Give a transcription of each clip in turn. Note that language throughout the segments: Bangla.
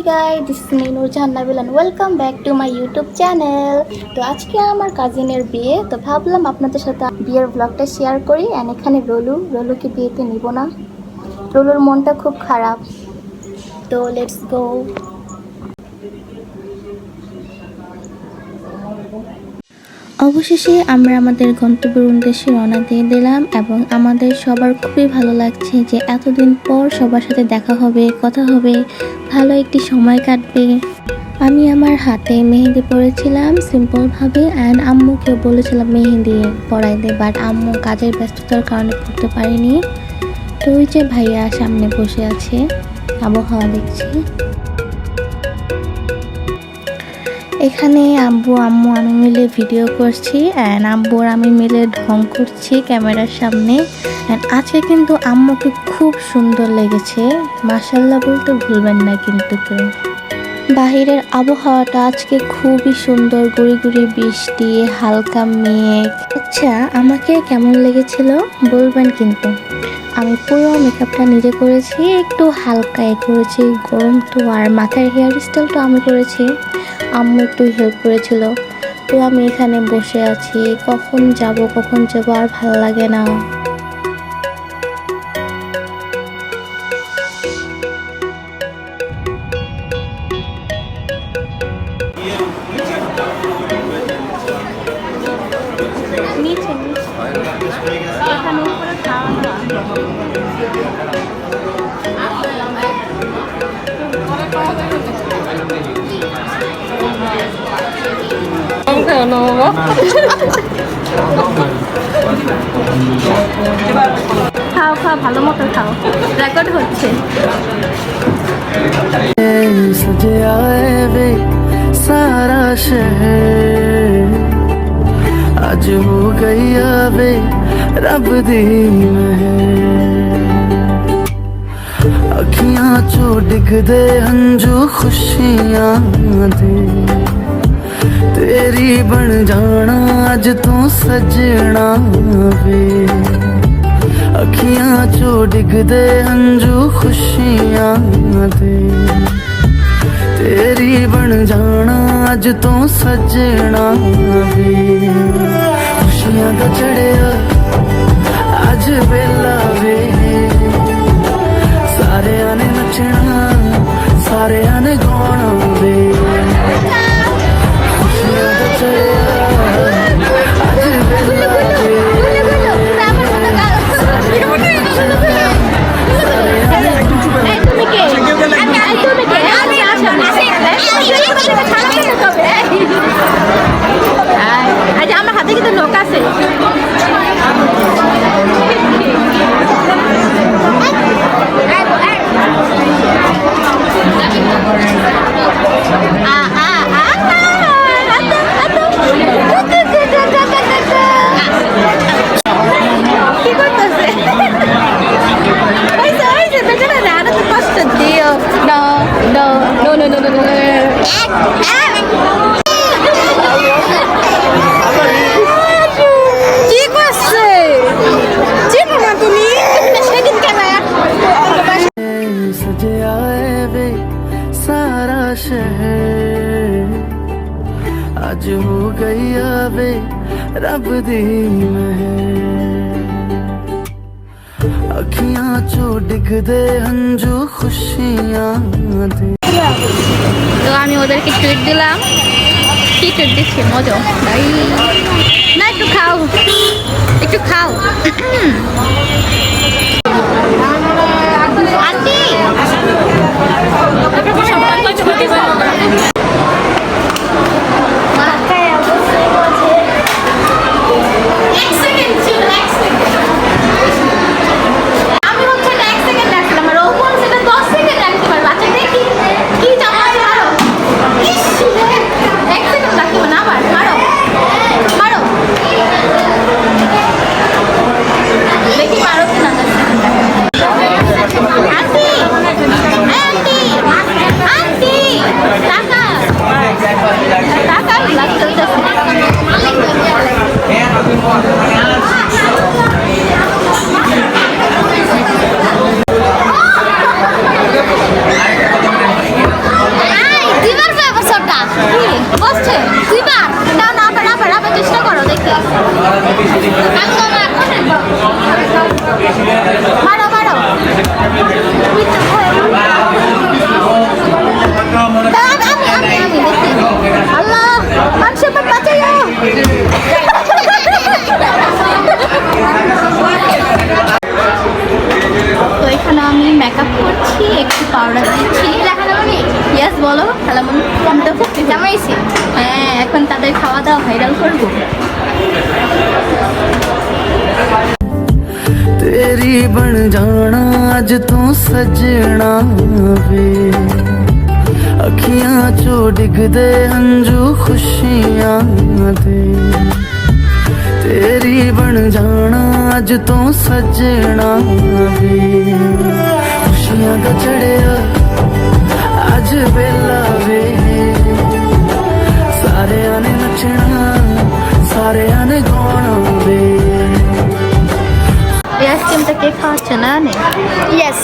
guys, this is me Nurjahan Nabil and welcome back to my YouTube channel. তো আজকে আমার কাজিনের বিয়ে, তো ভাবলাম আপনাদের সাথে বিয়ের ব্লগটা শেয়ার করি। এন্ড এখানে রোলুকে বিয়েতে নিব না, রোলুর মনটা খুব খারাপ। তো লেটস গো। অবশেষে আমরা আমাদের গন্তব্যের উদ্দেশ্যে রওনা দিয়ে দিলাম এবং আমাদের সবার খুবই ভালো লাগছে যে এতদিন পর সবার সাথে দেখা হবে, কথা হবে, ভালো একটি সময় কাটবে। আমি আমার হাতে মেহেন্দি পরেছিলাম সিম্পলভাবে অ্যান্ড আম্মুকেও বলেছিলাম মেহেন্দি পরাইতে, বাট আম্মু কাজের ব্যস্ততার কারণে পড়তে পারেনি। তো ওই যে ভাইয়া সামনে বসে আছে, আবহাওয়া দেখছি। এখানে আম্মু আমি মিলে ভিডিও করছি অ্যান্ড আম্মুর আমি মিলে ঢং করছি ক্যামেরার সামনে। অ্যান্ড আজকে কিন্তু আম্মুকে খুব সুন্দর লেগেছে, মাশাআল্লাহ বলতে ভুলবেন না কিন্তু কেউ। বাহিরের আবহাওয়াটা আজকে খুবই সুন্দর, গুড়ি গুড়ি বৃষ্টি, হালকা মেঘ। আচ্ছা, আমাকে কেমন লেগেছিল বলবেন কিন্তু। আমি পুরো মেকআপটা নিজে করেছি, একটু হালকা করেছি, গরম তো আর মাথার হেয়ার স্টাইলটা আমি করেছি, আম্মু একটু হেল্প করেছিল। তো আমি এখানে বসে আছি, কখন যাব আর ভালো লাগে না। খাও খাও, ভালো মতো খাও, রেকর্ড হচ্ছে। सजे आए वे सारा शहर, आज हो गई वे रब दी मेहर। अखियां चो डिग दे हंजू खुशियां दे, तेरी बन जाना अज तू सजना वे। अखियां चो डिग दे हंजू खुशियां दे, तेरी बन जाना अज तू सजना वे। खुशियां दा चढ़िया अज वेला वे, सारे ने नचना, सारे ने गाना वे। खुशियां दा चढ़िया अज वेला वे, আমার হাতে কিন্তু লোক আছে। কি করতেছে? কষ্ট দিও না, no no no no no no। কি করছে? চিনো না তুমি? সেদিন কেন सजे आए वे सारा शहर, आज हो गई वे रब दी मेहर। अखियां चो डिग दे हंजू खुशियां दे। তো আমি ওদেরকে ট্রিট দিলাম। কি ট্রিট দিচ্ছি? মজা না, একটু খাও, একটু খাও। আন্টি দেখি পারো কিনা। মারো মারো আল্লাহ মানুষের বাঁচাইও। তো এখানে আমি মেকআপ করছি, একটু পাউডার দিচ্ছি। ইয়েস বলো খালামুনি, আমি তো খুব জামাইছি। হ্যাঁ, এখন তাদের খাওয়া দাওয়া ভাইরাল করবো। तेरी बन जाना अज तू सजना वे अखियां चो डिगदे हंजू खुशियां दे तेरी बन जाना अज तू सजना वे खुशियां दा चढ़िया अज बेला वे सारे ने नचना सारे ने गाना वे এই আইসক্রিমটা কে খাওয়াচ্ছে? না নে, ইয়েস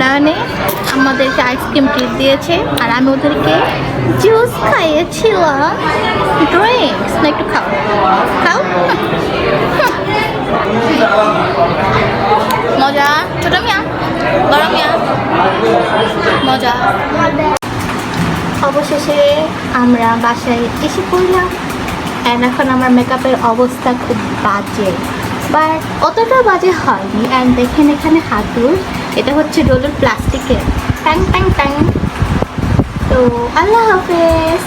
না নে, আমাদেরকে আইসক্রিম ট্রিট দিয়েছে আর আমি ওদেরকে জুস খাইয়েছিলাম। ড্রিঙ্কস না, একটু খাও খাও। মজা, ছোট মিয়া বড় মিয়া মজা। অবশেষে আমরা বাসায় এসে পড়লাম। অ্যান্ড এখন আমার মেকআপের অবস্থা খুব বাজে, বাট অতটা বাজে হয়নি। অ্যান্ড দেখেন এখানে হাতুর, এটা হচ্ছে রোলের প্লাস্টিকের। ট্যাং ট্যাং ট্যাং। তো আল্লাহ হাফেজ।